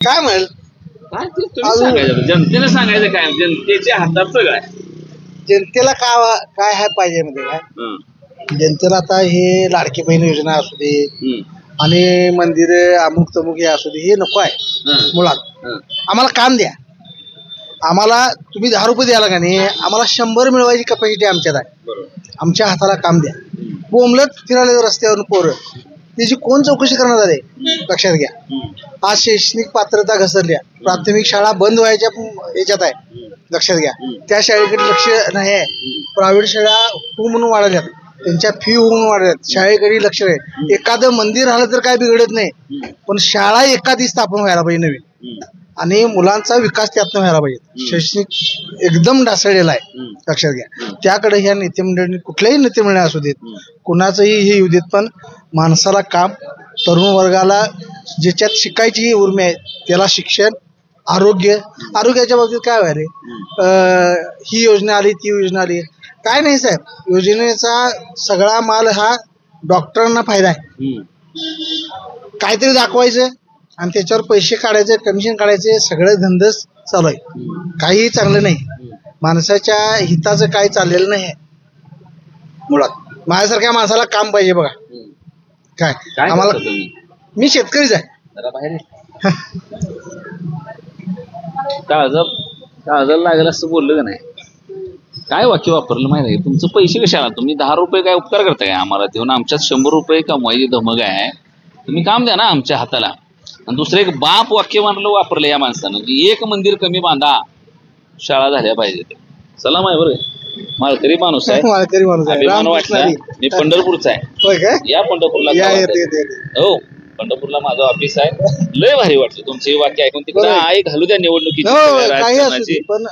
काय म्हणेल काय ते तुम्ही सांगायचं जनतेला सांगायचं काय जनतेच्या हातात काय जनतेला काय हाय पाहिजे म्हणजे काय हं, जनतेला आता हे लाडकी बहीण योजना असू दे हं, आणि मंदिर अमुक तमुक हे असू दे हे नको आहे हं, मुळात. हं. आम्हाला काम द्या. आम्हाला तुम्ही 10 रुपये द्याला का नाही आम्हाला 100 मिळवायची कपॅसिटी आमच्यात आहे. बरोबर. आमच्या हाताला काम द्या. हं, बोंबलत फिरायला रस्त्यावरून पोरं त्याची कोण चौकशी करणार आहे लक्षात घ्या. हं, आज शैक्षणिक पात्रता घसरल्या प्राथमिक शाळा बंद व्हायच्या याच्यात आहे लक्षात घ्या. त्या शाळेकडे लक्ष नाही आहे. प्रायव्हेट शाळा हो म्हणून वाढल्यात त्यांच्या फी होऊन वाढल्यात शाळेकडे लक्ष आहे. एखादं मंदिर राहिलं तर काय बिघडत नाही पण शाळा एखादी स्थापन व्हायला पाहिजे नवीन हं, आणि मुलांचा विकास त्यातनं व्हायला पाहिजे. शैक्षणिक एकदम ढासळलेला आहे लक्षात घ्या. त्याकडे ह्या नेते मंडळींनी कुठल्याही नेते मंडळी असू देत कुणाचंही हे येऊ देत पण माणसाला काम तरुण वर्गाला ज्याच्यात शिकायची ही उर्मी आहे त्याला शिक्षण आरोग्याच्या बाबतीत काय व्हायला ही योजना आली ती योजना आली काय नाही साहेब. योजनेचा सगळा माल हा डॉक्टरांना फायदा आहे. हं. काहीतरी दाखवायचं आणि त्याच्यावर पैसे काढायचे कमिशन काढायचे सगळे धंदच चालू आहे. काहीही चांगलं नाही. माणसाच्या हिताचं काही चाललेलं नाही आहे मुळात. माझ्यासारख्या माणसाला काम पाहिजे बघा. काय काय आम्हाला करता तुम्ही मी शेतकरीच आहे. जरा बाहेर ये. काळजाला लागलं असं बोललं का नाही काय वाक्य वापरलं माहिती आहे तुमचं पैसे कशाला तुम्ही 10 रुपये काय उपकार करताय काय आम्हाला देऊन आमच्यात 100 रुपये कमवायची धमक आहे. तुम्ही काम द्या ना आमच्या हाताला. आणि दुसरं एक बाप वाक्य वापरलं या माणसानं की एक मंदिर कमी बांधा शाळा झाल्या पाहिजे. सलाम आहे बरं माळकरी माणूस आहे. माळकरी माणूस आहे. अभिमान वाटला. मी पंढरपूरचा आहे. होय काय या पंढरपूरला या गावात येते आहे. येते हो पंढरपूरला माझं ऑफिस आहे. लय भारी वाटलं तुमची वाक्य ऐकून तिकडे बरं. आई घालू द्या निवडणुकीची हो सगळ्या काही असू राजकारणाची. दे पण